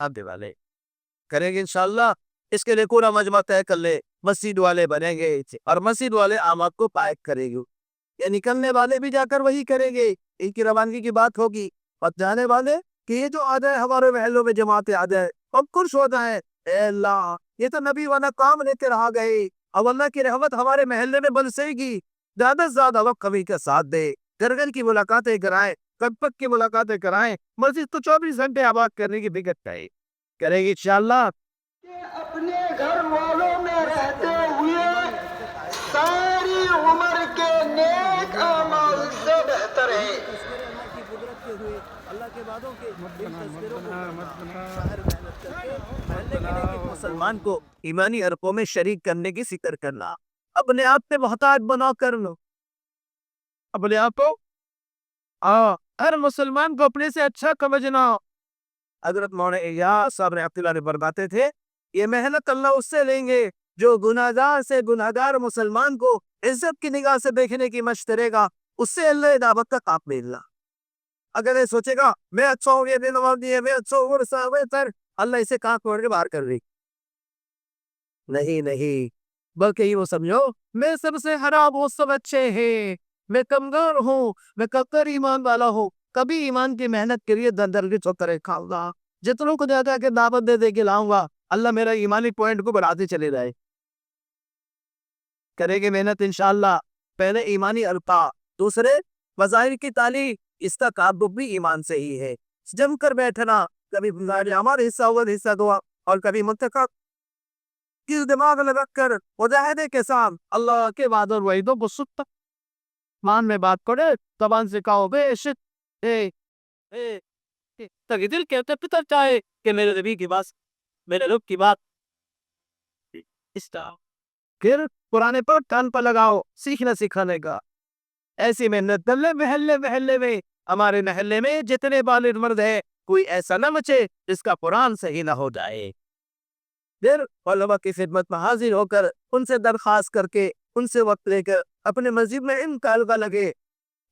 آنے والے کریں گے انشاءاللہ۔ اس کے لیے پورا مجمع طے کر لے، مسجد والے بنیں گے اور مسجد والے آماد کو پائک کریں گے، یہ نکلنے والے بھی جا کر وہی کریں گے، ان کی روانگی کی بات ہوگی، اور جانے والے کہ یہ جو آ جائے ہمارے محلوں میں جماعتیں آ جائے، ہم خوش ہو جائیں، اے اللہ یہ تو نبی والا کام لے کے رہا گئے، اب اللہ کی رحمت ہمارے محلے میں برسے گی، زیادہ سے زیادہ وقت کبھی کا ساتھ دے، گھر گھر کی ملاقاتیں کرائیں، پک پک کی ملاقاتیں کرائیں، مسجد تو 24 گھنٹے آباد کرنے کی فکر کریں گے انشاءاللہ۔ اپنے گھر والوں میں رہتے ہوئے ساری عمر کے نیک اعمال سے بہتر ہے۔ مسلمان کو ایمانی حرفوں میں شریک کرنے کی فکر کرنا، اپنے آپ پہ محتاج بنا کر لو، اپنے آپ کو ہر مسلمان کو اپنے سے اچھا سمجھنا۔ حضرت مولانا الیاس صاحب رحمۃ اللہ علیہ فرماتے تھے یہ محنت اللہ اس سے لیں گے جو گناہگار سے گناہگار مسلمان کو عزت کی نگاہ سے دیکھنے کی مشق کرے گا، اس سے اللہ دعوت کا کام ملنا۔ اگر یہ سوچے گا میں اچھا ہوں، یہ نمازی ہے، میں اچھا ہوں، اللہ اسے کہاں چھوڑ کے باہر کر رہی، نہیں، بلکہ یہ وہ سمجھو میں سب سے خراب، وہ سب اچھے ہیں، میں کمزور ہوں، میں کمزور ایمان والا ہوں، کبھی ایمان کی محنت کے لیے دندر چوکرے کھاؤں گا، جتنوں کو جاتا کہ دعوت دے کے لاؤں گا، اللہ میرا ایمانی پوائنٹ کو بڑھاتے چلے جائے۔ کریں گے محنت انشاءاللہ، پہلے ایمانی القاء، دوسرے وظائر کی تعلیم، اس کا تعلق بھی ایمان سے ہی ہے، جم کر بیٹھنا، کبھی ہمارا حصہ ہوا حصہ دعا، اور کبھی منتخب کس دماغ لگا کر مجاہدے کے ساتھ اللہ کے وعد اور وعیدوں کو سنتا مان میں بات کرے، زبان سے کہو بے شک تاکہ دل کہتے پتر چاہے کہ میرے نبی کی بات، میرے رب کی بات اس طرح، پھر قرآن پر کان پر لگاؤ، سیکھنا سکھانے کا، ایسی محنت محلے میں ہمارے محلے میں جتنے بالغ مرد ہے کوئی ایسا نہ بچے جس کا قرآن صحیح نہ ہو جائے، پھر علماء کی خدمت میں حاضر ہو کر ان سے درخواست کر کے ان سے وقت لے کر اپنے مسجد میں ان کا حلقہ لگے،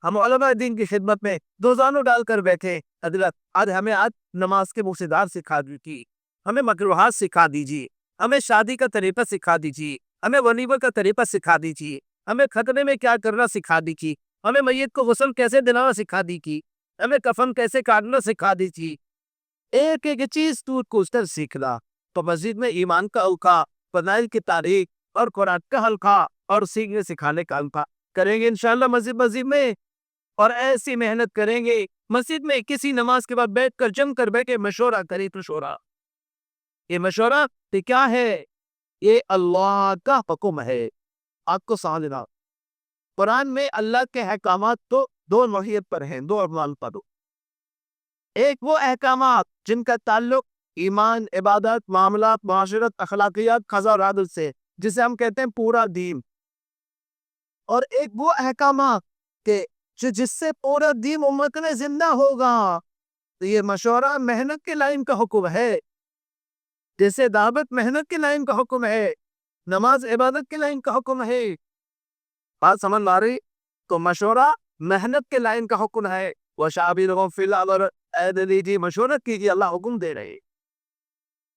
ہم علماء دین کی خدمت میں دو زانوں ڈال کر بیٹھے، حضرت ہمیں آج نماز کے مفسدات سکھا دیجیے، ہمیں مکروہات سکھا دیجیے، ہمیں شادی کا طریقہ سکھا دیجیے، ہمیں ولیمہ کا طریقہ سکھا دیجیے، ہمیں خطبے میں کیا کرنا سکھا دیجیے، ہمیں میت کو غسل کیسے دلانا سکھا دیجیے، ہمیں کفن کیسے کاٹنا سکھا دیجیے، ایک ایک چیز تو کچھ کر سیکھنا، تو مسجد میں ایمان کا حلقہ، فضائل کی تاریخ اور قرآن کا حلقہ اور سیکھنے سکھانے کا حلقہ کریں گے انشاءاللہ مسجد میں، اور ایسی محنت کریں گے مسجد میں کسی نماز کے بعد بیٹھ کر جم کر بیٹھے مشورہ کریں، مشورہ، یہ مشورہ کیا ہے؟ یہ اللہ کا حکم ہے، آپ کو سمجھنا، قرآن میں اللہ کے احکامات تو دو نوعیت پر ہیں، دو عنوان پر، ایک وہ احکامات جن کا تعلق ایمان، عبادت، معاملات، معاشرت، اخلاقیات، قضا اور عدل سے، جسے ہم کہتے ہیں پورا دین، اور ایک وہ احکامات کہ جس سے پورا دین امت میں زندہ ہوگا، تو یہ مشورہ محنت کے لائن کا حکم ہے، جیسے دعوت محنت کے لائن کا حکم ہے، نماز عبادت کے لائن کا حکم ہے، بات سمجھ آ رہی؟ تو مشورہ محنت کے لائن کا حکم ہے، وَشَاوِرْهُمْ فِي الْأَمْرِ، اے دلیجی مشورہ کیجیے، اللہ حکم دے رہے۔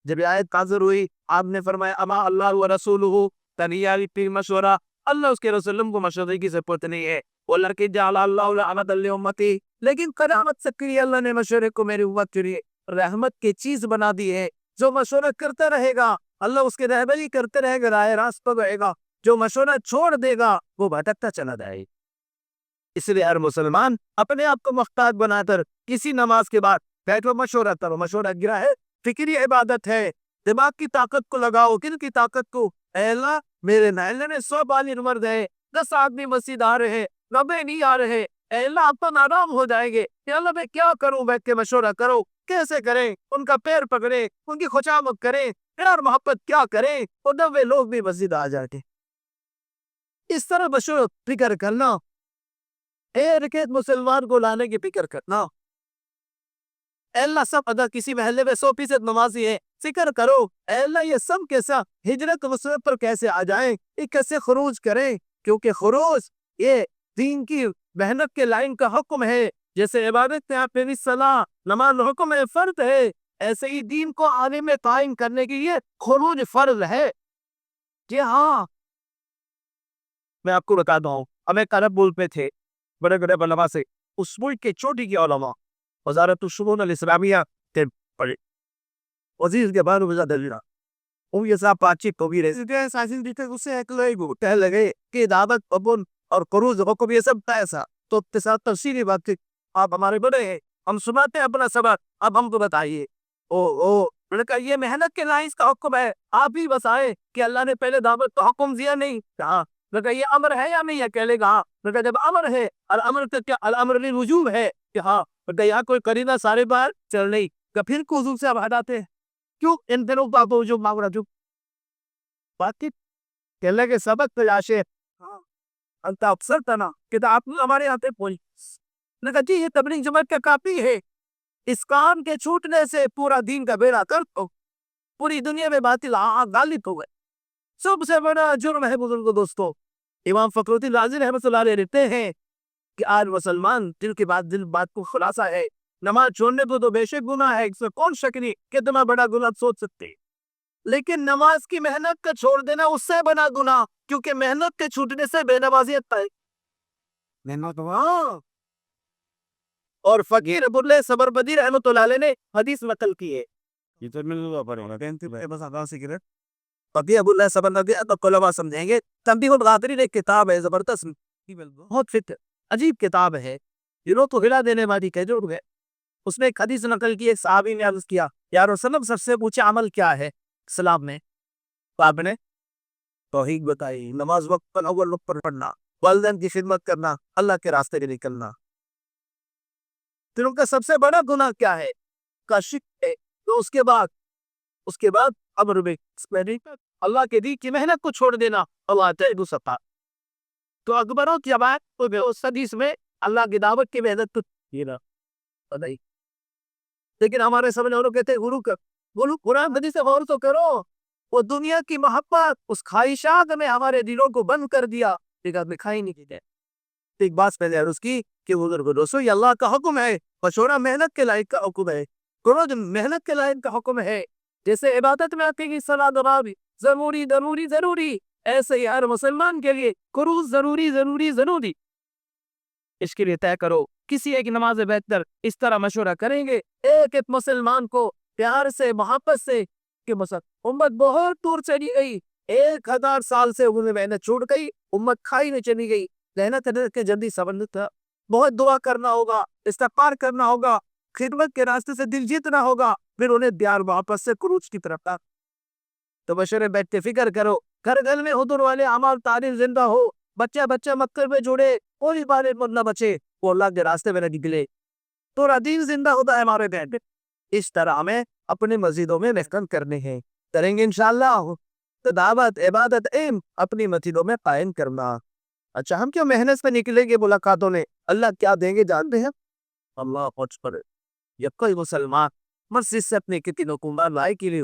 جب یہ آیت نازل ہوئی آپ نے فرمایا اما اللہ و رسولہ، تنیاری پی مشورہ، اللہ اس کے رسول کو مشورے کی ضرورت نہیں ہے، وہ لڑکی جعل اللہ رحمت لامتی، لیکن قیامت تک کے لیے اللہ نے مشورے کو میری امت کے لیے رحمت کی چیز بنا دی ہے، جو مشورہ کرتا رہے گا اللہ اس کے رہبری کرتے رہے گا، راہ راست پر رہے گا، جو مشورہ چھوڑ دے گا وہ بھٹکتا چلا جائے۔ اس لیے ہر مسلمان اپنے آپ کو محتاج بنا کر کسی نماز کے بعد بیٹھو مشورہ کرو، مشورہ گرا ہے، فکری عبادت ہے، دماغ کی طاقت کو لگاؤ، کن کی طاقت کو؟ اے اللہ میرے محلے میں 100 بالغ مرد ہے، 10 آدمی مسجد آ رہے ہیں، 90 نہیں آ رہے، اے اللہ آپ تو ناراض ہو جائیں گے، اے اللہ میں کیا کروں؟ بیٹھ کے مشورہ کرو، کیسے کریں؟ ان کا پیر پکڑے، ان کی خوشامد کریں، پیار محبت کیا کریں، اور 90 لوگ بھی مسجد آ جاتے، اس طرح مشورہ فکر کرنا، ایک ایک مسلمان کو لانے کی فکر کرنا، اے اللہ سب اگر کسی محلے میں 100% نمازی ہے، فکر کرو اے اللہ یہ سب کیسا ہجرت مسلم پر کیسے آ جائیں، یہ کیسے خروج کریں، کیونکہ خروج یہ دین کی محنت کے لائن کا حکم ہے، جیسے عبادت میں آپ نے صلاح نماز حکم ہے، فرض ہے، ایسے ہی دین کو آنے میں قائم کرنے کے لیے خروج فرض ہے. جی ہاں، میں آپ کو بتاتا ہوں، ہم ایک عرب ملک میں تھے، بڑے بڑے علماء سے، اس ملک کے چوٹی کے علماء وزارت الشؤون الاسلامیہ کے پڑھے وزیر کے بعد وزارت دلیرہ ان کے ساتھ بات چیت کو بھی رہے سائنسی دیتے اس سے ایک لوگ کہنے لگے کہ دعوت قبول اور قروض حکم یہ سب ایسا تو اقتصاد تفصیلی بات تھی. آپ ہمارے بڑے ہیں، ہم سناتے ہیں اپنا سبق، اب ہم کو بتائیے. میں نے کہا یہ محنت کے لائنس کا حکم ہے، آپ ہی بتائیں کہ اللہ نے پہلے دعوت کا حکم دیا نہیں کہا. میں نے کہا یہ امر ہے یا نہیں اکیلے کہا. میں نے کہا جب امر ہے اور امر کا کیا الامر للوجوب ہے کہ ہاں. میں نے کہا یہاں کوئی کرینہ سارے بار چل نہیں کہ پھر کوزو سے اب ہٹاتے ہیں کیوں ان دنوں کا جو مانگ رہا جو بات کی کہنے کے سبق تلاشے انت افسر تنا کہ آپ ہمارے یہاں پہ پہنچ. میں نے کہا جی یہ تبلیغ جماعت کا کافی ہے، اس کام کے چھوٹنے سے پورا دین کا بیڑا کر پوری دنیا میں باطل غالب ہو گئے. سب سے بڑا جرم ہے بزرگ دوستو. امام فخر الدین رازی رحمۃ اللہ علیہ لکھتے ہیں کہ آج مسلمان دل کے بعد دل بات کو خلاصہ ہے، نماز چھوڑنے کو تو بے شک گناہ ہے، اس میں کون شک نہیں کتنا بڑا گناہ سوچ سکتے، لیکن نماز کی محنت کا چھوڑ دینا اس سے بنا گناہ، کیونکہ محنت کے چھوٹنے سے بے نمازیت ہے. اور فقیر ابو اللہ صبر بدی رحمۃ اللہ علیہ نے حدیث نقل کی ہے. فقیر ابو اللہ صبر بدی تو علماء سمجھیں گے. تنبیہ الغافلین ایک کتاب ہے زبردست، بہت فکر عجیب کتاب ہے، دلوں کو ہلا دینے والی کہجور ہے. اس نے ایک حدیث نقل کی، ایک صحابی نے عرض کیا یا رسول اللہ سب سے اونچا عمل کیا ہے اسلام میں؟ تو آپ نے توحید بتائی، نماز وقت پر اول وقت پر پڑھنا، والدین کی خدمت کرنا، اللہ کے راستے میں نکلنا. پھر ان کا سب سے بڑا گناہ کیا ہے؟ کا شرک ہے. تو اس کے بعد امر میں اللہ کے دی کی محنت کو چھوڑ دینا، اللہ تعالی ستا. تو اکبر و جبات تو اس حدیث میں اللہ کی دعوت کی محنت تو یہ نہ نہیں. لیکن ہمارے سامنے لوگ کہتے ہیں گرو قرآن حدیث سے غور تو کرو. وہ دنیا کی محبت اس خواہشات میں ہمارے دلوں کو بند کر دیا، ایک آدمی کھائی نہیں دیتے. ایک بات پہلے عرض کی کہ بزرگ دوستو یہ اللہ کا حکم ہے، پچھوڑا محنت کے لائق کا حکم ہے، قروج محنت کے لائق کا حکم ہے. جیسے عبادت میں آتی ہے صلاۃ نماز ضروری ضروری ضروری، ایسے ہی ہر مسلمان کے لیے قروج ضروری ضروری ضروری. اس کے لیے طے کرو کسی ایک نماز بہتر اس طرح مشورہ کریں گے ایک ایک مسلمان کو پیار سے محبت سے کہ امت بہت دور چلی گئی، 1000 سال سے انہیں محنت چھوڑ گئی، امت کھائی نہیں چلی گئی. محنت کے جلدی سبند تھا، بہت دعا کرنا ہوگا، استغفار کرنا ہوگا، خدمت کے راستے سے دل جیتنا ہوگا، پھر انہیں دیار واپس سے قروج کی طرف تھا. تو مشورے بیٹھ کے فکر کرو، گھر گھر میں حضور والے اعمال تعریف زندہ ہو، بچہ بچہ مکتب میں جوڑے، کوئی بارے نہ بچے، وہ اللہ کے راستے میں نہ نکلے، تو دین زندہ ہوتا ہے ہمارے بیٹھ. اس طرح ہمیں اپنے مسجدوں میں محنت کرنے ہیں، کریں گے انشاءاللہ. تو دعوت عبادت علم اپنی مسجدوں میں قائم کرنا. اچھا ہم کیوں محنت سے نکلیں گے ملاقاتوں میں؟ اللہ کیا دیں گے جانتے ہیں؟ اللہ خوش پر یقین مسلمان مسجد سے اپنے کتنی حکومت لائے کے لیے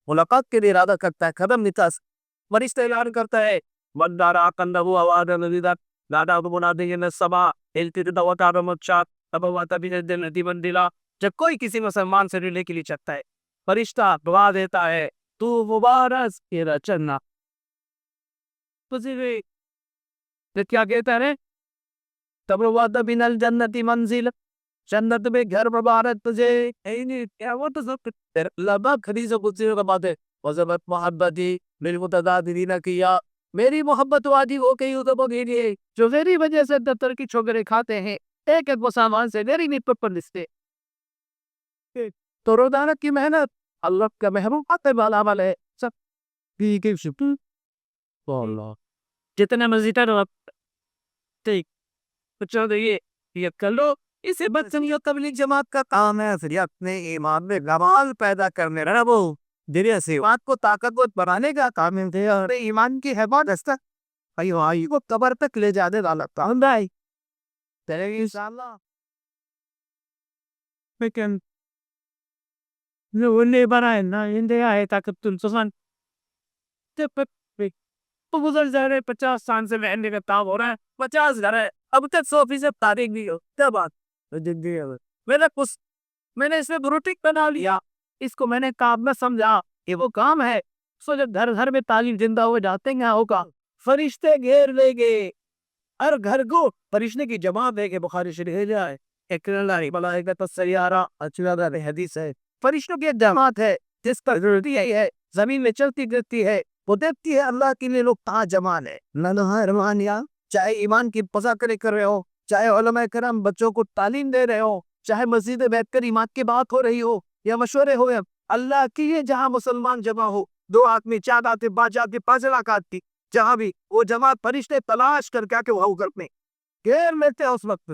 ملاقات کے لیے ارادہ کرتا ہے، قدم نکاس فرشتہ اعلان کرتا ہے من دارا کندہو آواد نزیدت دادا کو بنا دیں گے سبا التدت وطا رمچات ابواتا بیدن دیون دلا. جب کوئی کسی مسلمان سے ملنے کے لیے چاہتا ہے فرشتہ دعا دیتا ہے تو مبارک تیرا چننا تو کیا کہتا ہے تبواتا بین الجنتی منزل، جنت میں گھر مبارک تجھے. کیا وہ تو لبک حدیث قدسی کا بات ہے، وزبت محبتی بالمتدادرین کیا، میری محبت وادی ہو گئی ادبوں کے لیے جو میری وجہ سے دفتر کی چھوکرے کھاتے ہیں، ایک ایک مسامان سے میری نسبت پر لستے. تو روزانہ کی محنت اللہ کا محبوب آتے والا عمل ہے. سب اللہ جتنے مزید ٹھیک بچوں دیئے یہ کر لو. اسے بدسنگی اور تبلیغ جماعت کا کام ہے پھر اپنے ایمان میں کمال پیدا کرنے رہو، دنیا سے بات کو طاقتور بنانے کا کام ہے اور ایمان کی حفاظت کو قبر تک لے جانے والا کام ہے. انشاءاللہ لیکن انہیں بنائے نا انڈیا ہے طاقت تنسان تو گزر جا رہے 50 سال سے محنت کا کام ہو رہا ہے، 50 گھر ہے اب تک 100% تاریخ نہیں ہو. کیا بات میں نے اس میں بروٹک بنا لیا اس کو میں نے کام نہ سمجھا، یہ وہ کام ہے. سو جب گھر گھر میں تعلیم زندہ ہو جاتے ہیں ہوگا، فرشتے گھیر لیں گے ہر گھر کو، فرشتے کی جماعت دے کے. بخاری شریف ہے ایک ملائکۃ السیارہ حدیث ہے. فرشتوں کی ایک جماعت ہے جس کا ضروری ہے زمین میں چلتی پھرتی ہے، وہ دیکھتی ہے اللہ کے لیے لوگ کہاں جمع ہے. رحمانیہ چاہے ایمان کی مذاکرے کر رہے ہو، چاہے علماء کرام بچوں کو تعلیم دے رہے ہو، چاہے مسجد میں بیٹھ کر ایمان کی بات ہو رہی ہو یا مشورے ہو، اللہ کی لیے جہاں مسلمان جمع ہو، 2 آدمی 4 آدمی 5 آدمی 5 لاکھ کی، جہاں بھی وہ جماعت فرشتے تلاش کر کے وہ گھر میں گھیر لیتے ہیں اس وقت.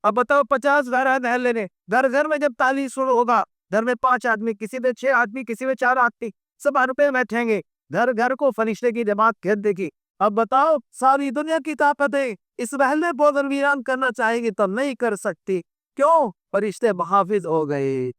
اب بتاؤ 50 گھر ہے محلے میں، گھر گھر میں جب تعلیم شروع ہوگا، گھر میں 5 آدمی، کسی میں 6 آدمی، کسی میں 4 آدمی، سب روپے بیٹھیں گے، گھر گھر کو فرشتے کی جماعت گھیر دے گی. اب بتاؤ ساری دنیا کی طاقتیں اس محلے کو اگر ویران کرنا چاہیں گی تو نہیں کر سکتی. کیوں؟ فرشتے محافظ ہو گئے.